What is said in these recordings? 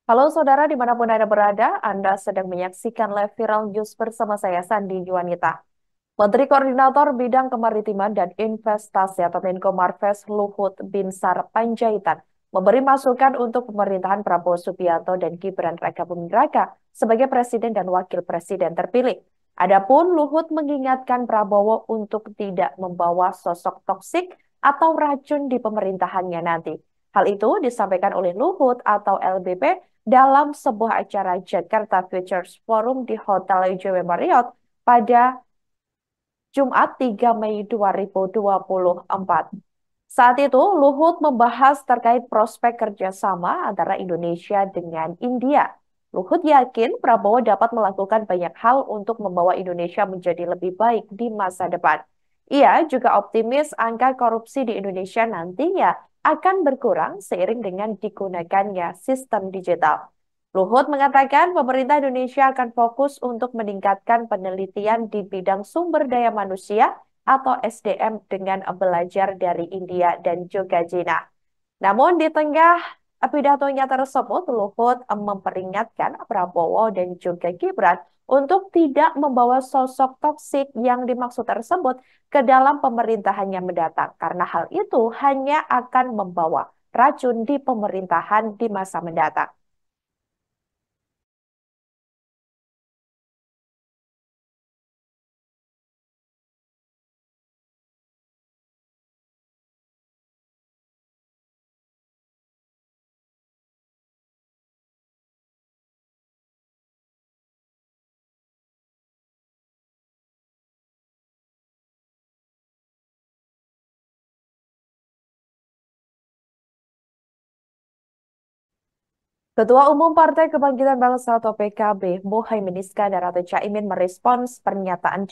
Halo saudara dimanapun Anda berada, Anda sedang menyaksikan live viral news bersama saya Sandi Juanita. Menteri Koordinator Bidang Kemaritiman dan Investasi atau Menko Marves Luhut Binsar Panjaitan memberi masukan untuk pemerintahan Prabowo Subianto dan Gibran Rakabuming Raka sebagai Presiden dan Wakil Presiden terpilih. Adapun Luhut mengingatkan Prabowo untuk tidak membawa sosok toksik atau racun di pemerintahannya nanti. Hal itu disampaikan oleh Luhut atau LBP dalam sebuah acara Jakarta Futures Forum di Hotel JW Marriott pada Jumat 3 Mei 2024. Saat itu, Luhut membahas terkait prospek kerjasama antara Indonesia dengan India. Luhut yakin Prabowo dapat melakukan banyak hal untuk membawa Indonesia menjadi lebih baik di masa depan. Ia juga optimis angka korupsi di Indonesia nantinya akan berkurang seiring dengan digunakannya sistem digital. Luhut mengatakan pemerintah Indonesia akan fokus untuk meningkatkan penelitian di bidang sumber daya manusia atau SDM dengan belajar dari India dan juga China. Namun di tengah pidatonya tersebut, Luhut memperingatkan Prabowo dan juga Gibran untuk tidak membawa sosok toksik yang dimaksud tersebut ke dalam pemerintahannya mendatang, karena hal itu hanya akan membawa racun di pemerintahan di masa mendatang. Ketua Umum Partai Kebangkitan Bangsa atau PKB, Muhaimin Iskandar atau Caimin merespons pernyataan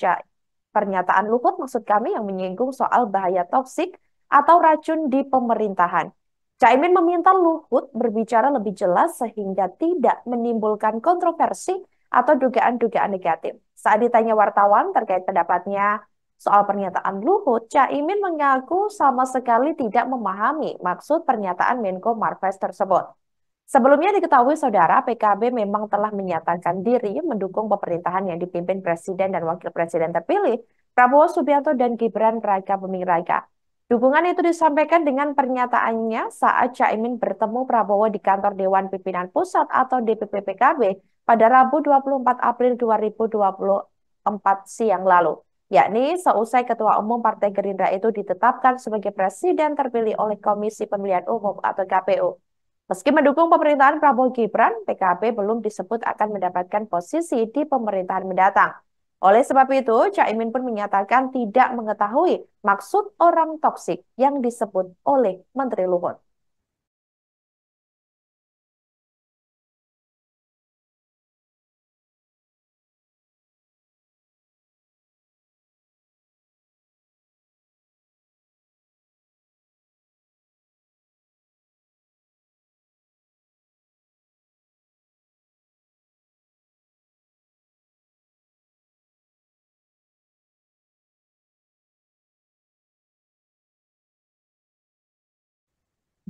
Luhut maksud kami yang menyinggung soal bahaya toksik atau racun di pemerintahan. Caimin meminta Luhut berbicara lebih jelas sehingga tidak menimbulkan kontroversi atau dugaan-dugaan negatif. Saat ditanya wartawan terkait pendapatnya soal pernyataan Luhut, Caimin mengaku sama sekali tidak memahami maksud pernyataan Menko Marves tersebut. Sebelumnya diketahui saudara, PKB memang telah menyatakan diri mendukung pemerintahan yang dipimpin Presiden dan Wakil Presiden terpilih, Prabowo Subianto dan Gibran Raka Buming Raka. Dukungan itu disampaikan dengan pernyataannya saat Caimin bertemu Prabowo di kantor Dewan Pimpinan Pusat atau DPP PKB pada Rabu 24 April 2024 siang lalu. Yakni seusai Ketua Umum Partai Gerindra itu ditetapkan sebagai Presiden terpilih oleh Komisi Pemilihan Umum atau KPU. Meski mendukung pemerintahan Prabowo Gibran, PKB belum disebut akan mendapatkan posisi di pemerintahan mendatang. Oleh sebab itu, Caimin pun menyatakan tidak mengetahui maksud orang toksik yang disebut oleh Menteri Luhut.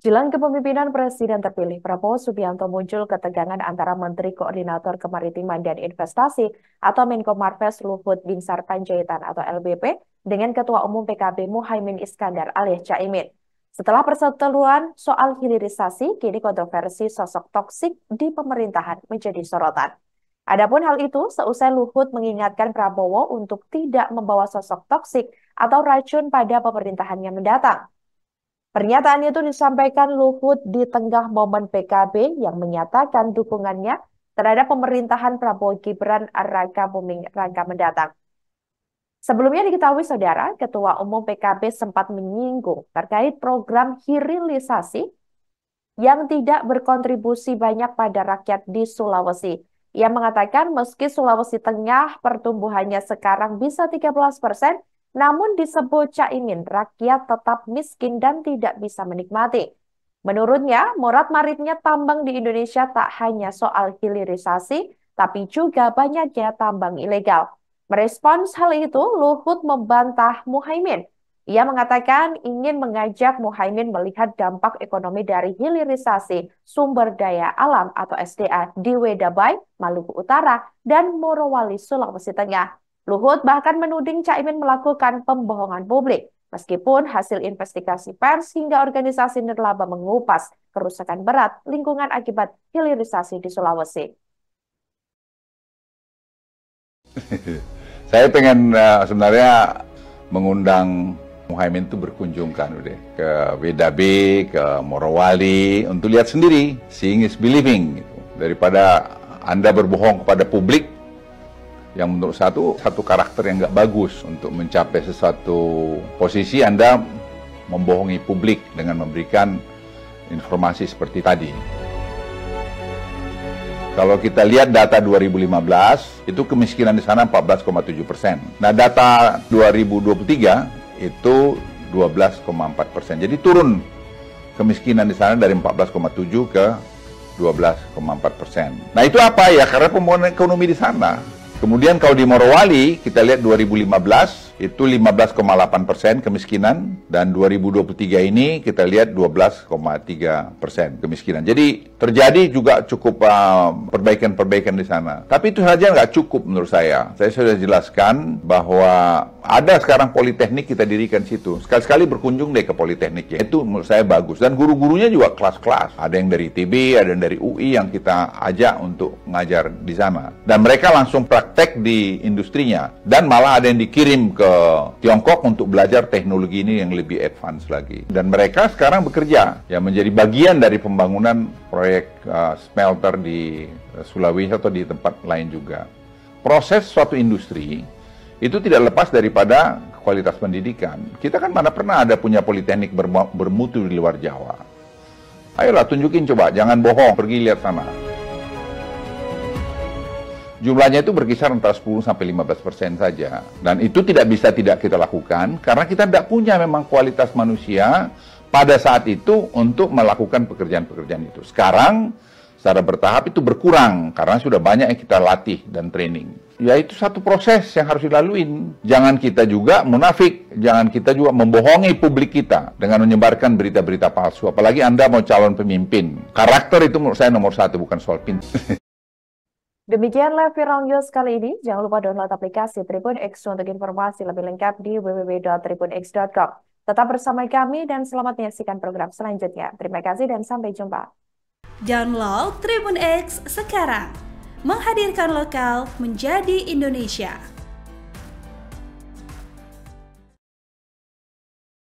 Jelang kepemimpinan Presiden terpilih, Prabowo Subianto muncul ketegangan antara Menteri Koordinator Kemaritiman dan Investasi atau Menko Marves Luhut Binsar Panjaitan atau LBP dengan Ketua Umum PKB Muhaimin Iskandar alias Caimin. Setelah perseteruan soal hilirisasi, kini kontroversi sosok toksik di pemerintahan menjadi sorotan. Adapun hal itu, seusai Luhut mengingatkan Prabowo untuk tidak membawa sosok toksik atau racun pada pemerintahannya mendatang. Pernyataan itu disampaikan Luhut di tengah momen PKB yang menyatakan dukungannya terhadap pemerintahan Prabowo Gibran Raka Buming Raka mendatang. Sebelumnya diketahui saudara, Ketua Umum PKB sempat menyinggung terkait program hilirisasi yang tidak berkontribusi banyak pada rakyat di Sulawesi. Ia mengatakan meski Sulawesi Tengah pertumbuhannya sekarang bisa 13%, namun disebut Caimin rakyat tetap miskin dan tidak bisa menikmati. Menurutnya, morat-maritnya tambang di Indonesia tak hanya soal hilirisasi, tapi juga banyaknya tambang ilegal. Merespons hal itu, Luhut membantah Muhaimin. Ia mengatakan ingin mengajak Muhaimin melihat dampak ekonomi dari hilirisasi sumber daya alam atau SDA di Wedabai, Maluku Utara, dan Morowali, Sulawesi Tengah. Luhut bahkan menuding Caimin melakukan pembohongan publik, meskipun hasil investigasi pers hingga organisasi nirlaba mengupas kerusakan berat lingkungan akibat hilirisasi di Sulawesi. Saya pengen sebenarnya mengundang Muhaimin itu berkunjung kan udah ke Wedabai, ke Morowali untuk lihat sendiri, seeing is believing gitu. Daripada Anda berbohong kepada publik yang menurut satu karakter yang nggak bagus untuk mencapai sesuatu posisi. Anda membohongi publik dengan memberikan informasi seperti tadi. Kalau kita lihat data 2015, itu kemiskinan di sana 14,7%. Nah, data 2023 itu 12,4%. Jadi turun kemiskinan di sana dari 14,7 ke 12,4%. Nah, itu apa ya? Karena pembangunan ekonomi di sana. Kemudian kalau di Morowali, kita lihat 2015 itu 15,8% kemiskinan, dan 2023 ini kita lihat 12,3% kemiskinan. Jadi terjadi juga cukup perbaikan-perbaikan di sana. Tapi itu saja nggak cukup menurut saya. Saya sudah jelaskan bahwa ada sekarang politeknik kita dirikan situ. Sekali-sekali berkunjung deh ke politekniknya. Itu menurut saya bagus. Dan guru-gurunya juga kelas-kelas. Ada yang dari ITB, ada yang dari UI yang kita ajak untuk ngajar di sana. Dan mereka langsung praktek di industrinya. Dan malah ada yang dikirim ke Tiongkok untuk belajar teknologi ini yang lebih advance lagi. Dan mereka sekarang bekerja ya menjadi bagian dari pembangunan proyek smelter di Sulawesi atau di tempat lain juga. Proses suatu industri itu tidak lepas daripada kualitas pendidikan. Kita kan mana pernah ada punya politeknik bermutu di luar Jawa. Ayolah tunjukin coba, jangan bohong, pergi lihat sana. Jumlahnya itu berkisar antara 10-15% saja. Dan itu tidak bisa tidak kita lakukan, karena kita tidak punya memang kualitas manusia pada saat itu untuk melakukan pekerjaan-pekerjaan itu. Sekarang, secara bertahap itu berkurang, karena sudah banyak yang kita latih dan training. Ya itu satu proses yang harus dilaluin. Jangan kita juga munafik, jangan kita juga membohongi publik kita dengan menyebarkan berita-berita palsu. Apalagi Anda mau calon pemimpin. Karakter itu menurut saya nomor satu, bukan soal pintar. Demikianlah Viral News kali ini. Jangan lupa download aplikasi Tribun X untuk informasi lebih lengkap di www.tribunx.com. Tetap bersama kami dan selamat menyaksikan program selanjutnya. Terima kasih dan sampai jumpa. Download Tribun X sekarang. Menghadirkan lokal menjadi Indonesia.